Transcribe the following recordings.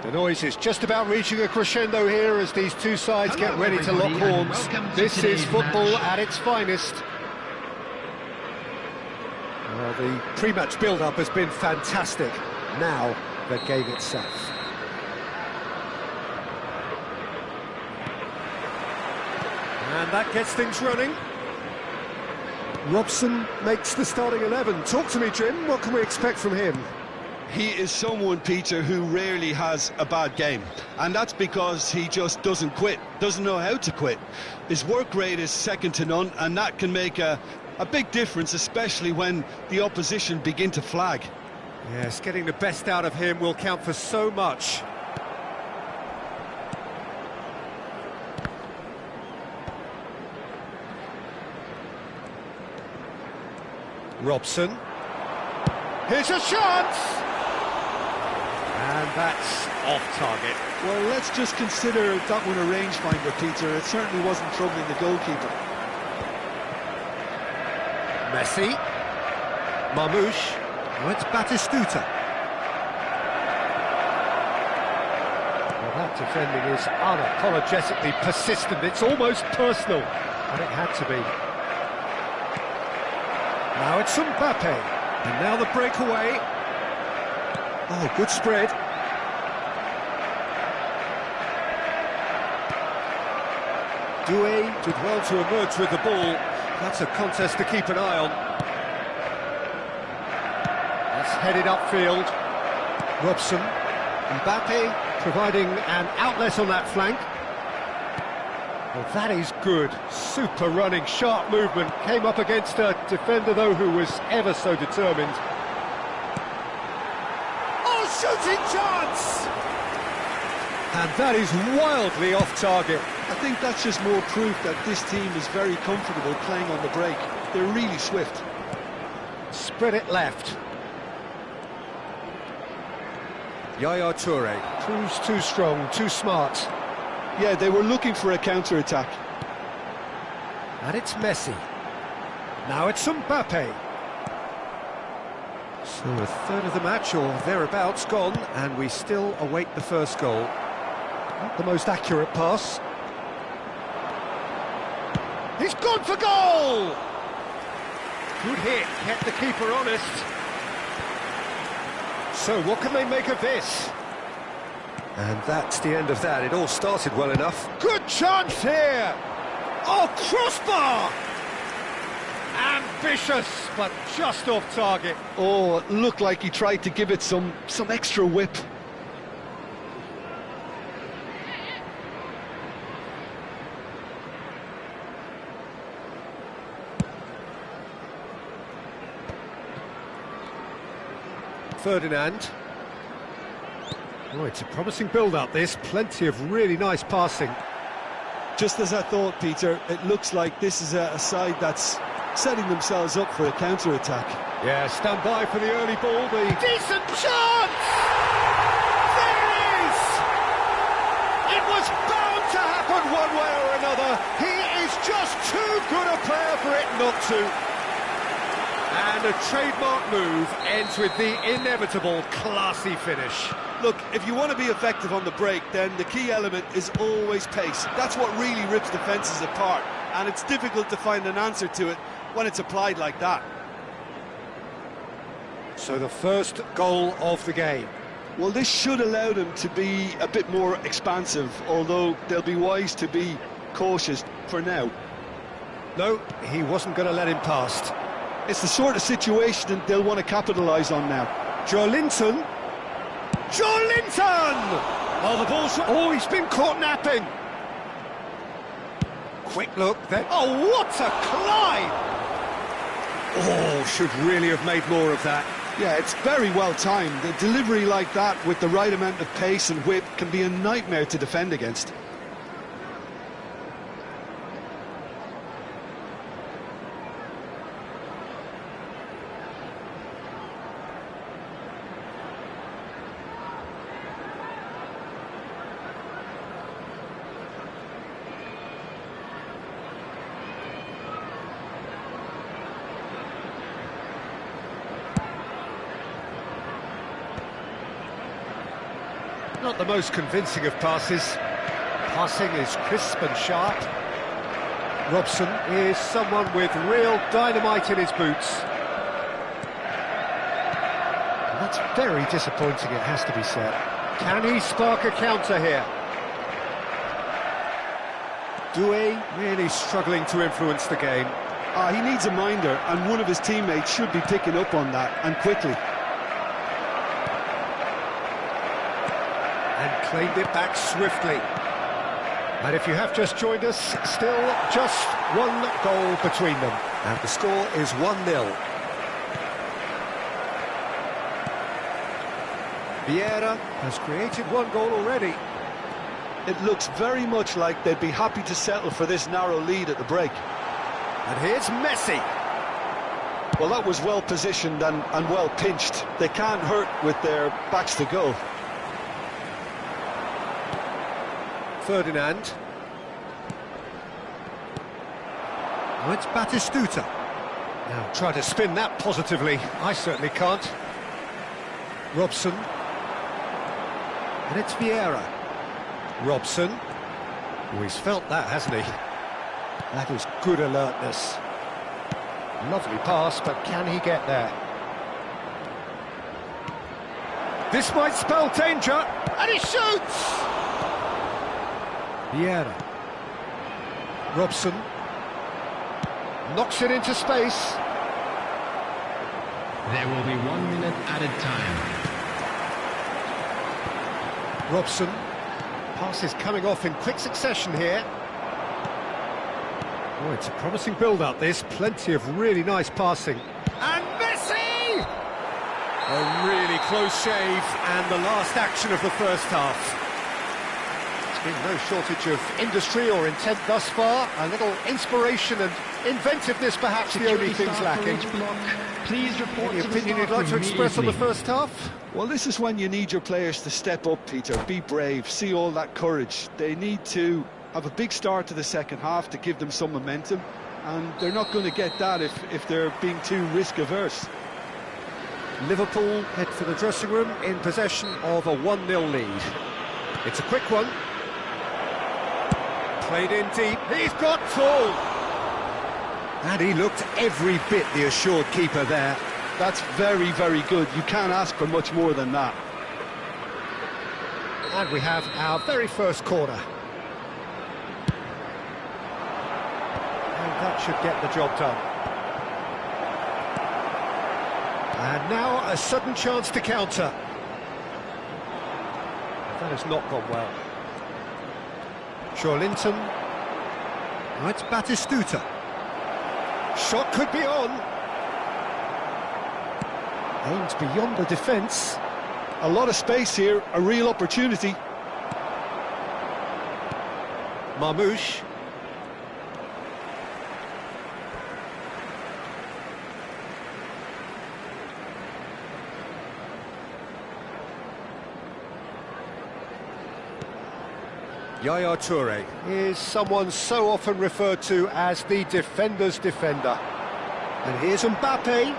The noise is just about reaching a crescendo here as these two sides get ready to lock horns. This is football at its finest. Well, the pre-match build-up has been fantastic. Now, the game itself. And that gets things running. Robson makes the starting 11. Talk to me, Jim. What can we expect from him? He is someone, Peter, who rarely has a bad game. And that's because he just doesn't quit, doesn't know how to quit. His work rate is second to none, and that can make a big difference, especially when the opposition begin to flag. Yes, getting the best out of him will count for so much. Robson. Here's a shot! And that's off target. Well, let's just consider that one a rangefinder, Peter. It certainly wasn't troubling the goalkeeper. Messi. Marmouche. Oh, it's Batistuta. Well, that defending is unapologetically persistent. It's almost personal, and it had to be. Now it's Mbappe. And now the breakaway. Oh, good spread. Doué did well to emerge with the ball. That's a contest to keep an eye on. That's headed upfield. Robson. Mbappe providing an outlet on that flank. Well, that is good. Super running, sharp movement. Came up against a defender, though, who was ever so determined. Oh, shooting chance! And that is wildly off target. I think that's just more proof that this team is very comfortable playing on the break. They're really swift. Spread it left. Yaya Toure proves too strong, too smart. Yeah, they were looking for a counter-attack. And it's Messi. Now it's Mbappe. So a third of the match, or thereabouts, gone, and we still await the first goal. Not the most accurate pass. He's gone for goal! Good hit, kept the keeper honest. So what can they make of this? And that's the end of that. It all started well enough. Good chance here! Oh, crossbar! Ambitious, but just off target. Oh, it looked like he tried to give it some extra whip. Ferdinand. Oh, it's a promising build-up, this. Plenty of really nice passing. Just as I thought, Peter, it looks like this is a side that's setting themselves up for a counter-attack. Yeah, stand by for the early ball, the... Decent chance! There it is! It was bound to happen one way or another. He is just too good a player for it not to. And a trademark move ends with the inevitable classy finish. Look, if you want to be effective on the break, then the key element is always pace. That's what really rips defences apart, and it's difficult to find an answer to it when it's applied like that. So the first goal of the game. Well, this should allow them to be a bit more expansive, although they'll be wise to be cautious for now. No, he wasn't going to let him past. It's the sort of situation that they'll want to capitalise on now. Joelinton! Joelinton! Oh, the ball's... Oh, he's been caught napping. Quick look, then... Oh, what a climb! Oh, should really have made more of that. Yeah, it's very well timed. A delivery like that with the right amount of pace and whip can be a nightmare to defend against. Not the most convincing of passes. Passing is crisp and sharp. Robson is someone with real dynamite in his boots. And that's very disappointing, it has to be said. Can he spark a counter here? Doué really struggling to influence the game. He needs a minder, and one of his teammates should be picking up on that, and quickly. And claimed it back swiftly. And if you have just joined us, still just one goal between them. And the score is 1-0. Vieira has created one goal already. It looks very much like they'd be happy to settle for this narrow lead at the break. And here's Messi. Well, that was well positioned and well pinched. They can't hurt with their backs to goal. Ferdinand. Now it's Batistuta. Now try to spin that positively. I certainly can't. Robson. And it's Vieira. Robson. Oh, he's felt that, hasn't he? That is good alertness. Lovely pass, but can he get there? This might spell danger, and he shoots! Vieira. Robson. Knocks it into space. There will be 1 minute added time. Robson. Passes coming off in quick succession here. Oh, it's a promising build-up, this. Plenty of really nice passing. And Messi! A really close shave, and the last action of the first half. There's been no shortage of industry or intent thus far. A little inspiration and inventiveness, perhaps, the only things lacking. Please report Any to opinion the you'd like to express on the immediately. first half? Well, this is when you need your players to step up, Peter. Be brave, see all that courage. They need to have a big start to the second half to give them some momentum, and they're not going to get that if they're being too risk-averse. Liverpool head for the dressing room in possession of a 1-0 lead. It's a quick one. Played in deep. He's got tall. And he looked every bit the assured keeper there. That's very, very good. You can't ask for much more than that. And we have our very first corner. And that should get the job done. And now a sudden chance to counter. That has not gone well. Linton. Oh, it's Batistuta. Shot could be on. Aimed beyond the defence. A lot of space here, a real opportunity. Marmouche. Yaya Toure is someone so often referred to as the defender's defender. And here's Mbappe.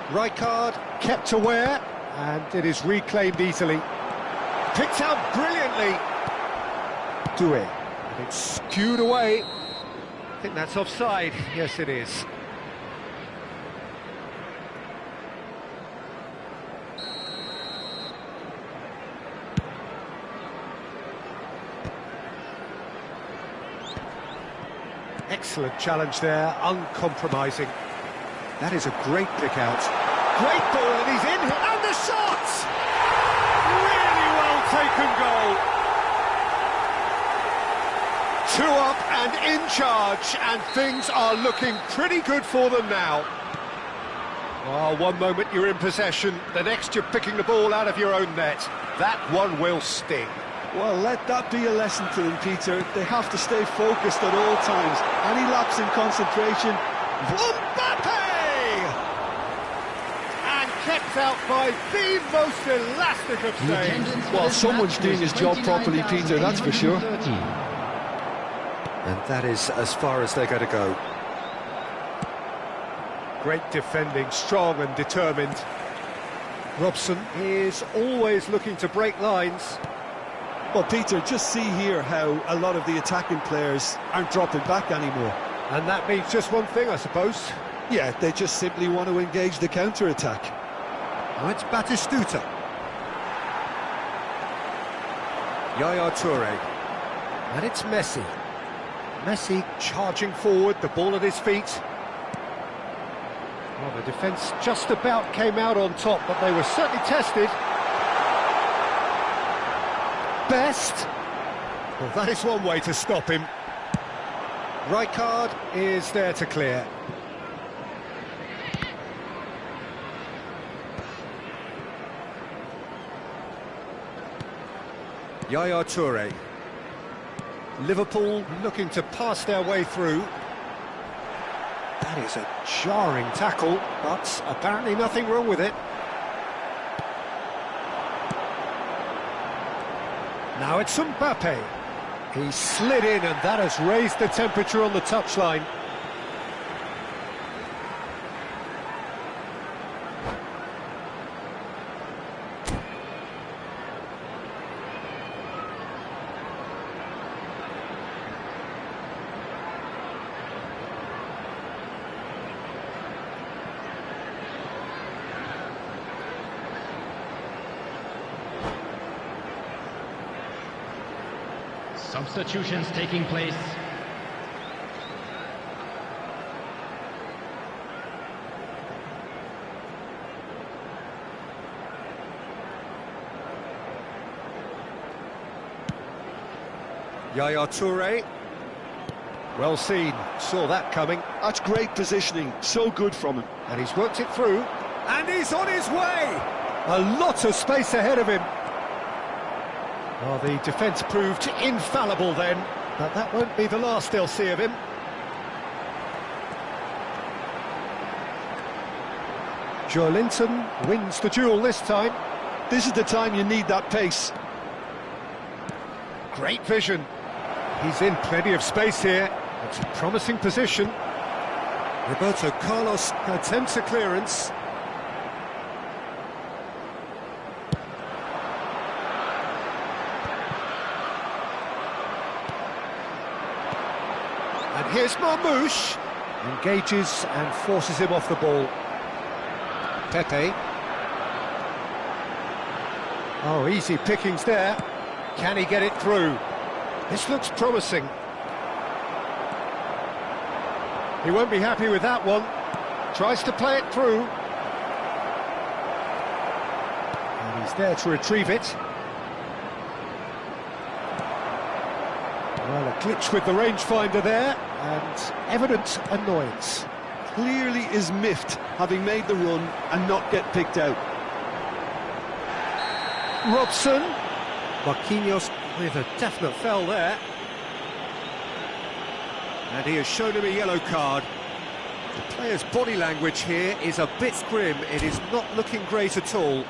Rijkaard kept aware, and it is reclaimed easily. Picked out brilliantly. Doué. And it's skewed away. I think that's offside. Yes, it is. Excellent challenge there, uncompromising. That is a great pick out. Great ball, and he's in here, and the shot! Really well taken goal. 2 up and in charge, and things are looking pretty good for them now. Oh, one moment you're in possession, the next you're picking the ball out of your own net. That one will sting. Well, let that be a lesson to them, Peter. They have to stay focused at all times. Any lapse in concentration. Mbappe! And kept out by the most elastic of saves. Well, someone's doing his job properly, Peter, that's for sure. And that is as far as they're going to go. Great defending, strong and determined. Robson is always looking to break lines. Well, Peter, just see here how a lot of the attacking players aren't dropping back anymore. And that means just one thing, I suppose. Yeah, they just simply want to engage the counter-attack. Now it's Batistuta. Yaya Toure. And it's Messi. Messi charging forward, the ball at his feet. Well, the defence just about came out on top, but they were certainly tested. Best. Well, that is one way to stop him. Rijkaard is there to clear. Yaya Toure. Liverpool looking to pass their way through. That is a jarring tackle, but apparently nothing wrong with it. Now it's Mbappe. He slid in, and that has raised the temperature on the touchline. Substitutions taking place. Yaya Toure. Well seen, saw that coming. That's great positioning, so good from him. And he's worked it through. And he's on his way! A lot of space ahead of him. Well, the defence proved infallible then, but that won't be the last they'll see of him. Joelinton wins the duel this time. This is the time you need that pace. Great vision. He's in plenty of space here. It's a promising position. Roberto Carlos attempts a clearance. And here's Marmouche. Engages and forces him off the ball. Pepe. Oh, easy pickings there. Can he get it through? This looks promising. He won't be happy with that one. Tries to play it through. And he's there to retrieve it. Well, a glitch with the rangefinder there, and evident annoyance. Clearly is miffed, having made the run and not get picked out. Robson. Marquinhos with a definite foul there. And he has shown him a yellow card. The player's body language here is a bit grim. It is not looking great at all.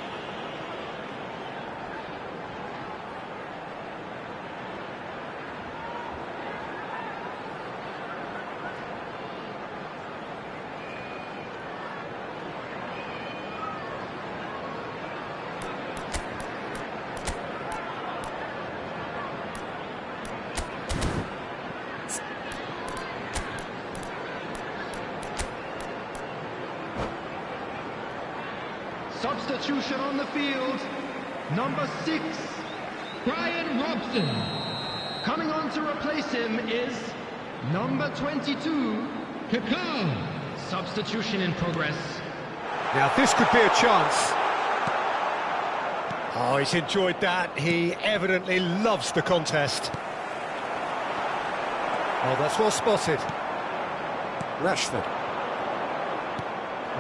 Substitution on the field. Number 6, Brian Robson. Coming on to replace him is number 22, Kaká. Substitution in progress. Now this could be a chance. Oh, he's enjoyed that. He evidently loves the contest. Oh, that's well spotted. Rashford.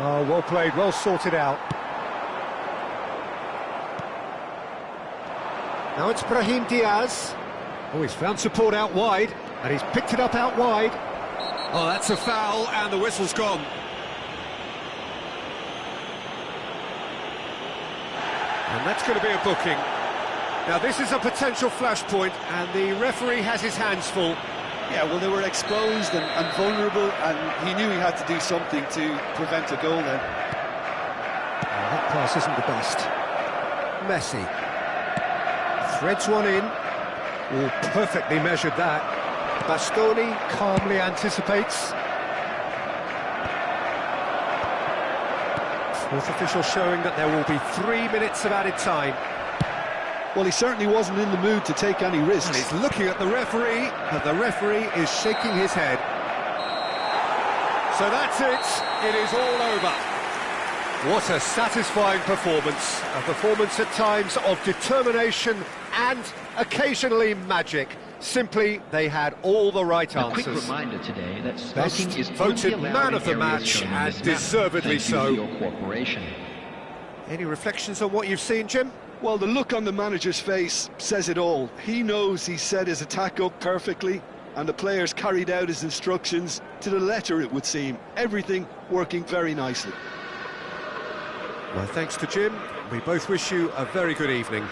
Oh, well played, well sorted out. Now it's Brahim Diaz. Oh, he's found support out wide, and he's picked it up out wide. Oh, that's a foul, and the whistle's gone. And that's going to be a booking. Now this is a potential flashpoint, and the referee has his hands full. Yeah, well, they were exposed and vulnerable, and he knew he had to do something to prevent a goal then. Oh, that pass isn't the best. Messi. Threads one in. Oh, perfectly measured that. Bastoni calmly anticipates. Fourth official showing that there will be 3 minutes of added time. Well, he certainly wasn't in the mood to take any risks. And he's looking at the referee, and the referee is shaking his head. So that's it. It is all over. What a satisfying performance. A performance at times of determination and occasionally magic. Simply, they had all the right answers. A quick reminder today that Best smoking is voted man of the match, and deservedly so. Your cooperation. Any reflections on what you've seen, Jim? Well, the look on the manager's face says it all. He knows he set his attack up perfectly, and the players carried out his instructions to the letter, it would seem. Everything working very nicely. Well, thanks to Jim. We both wish you a very good evening.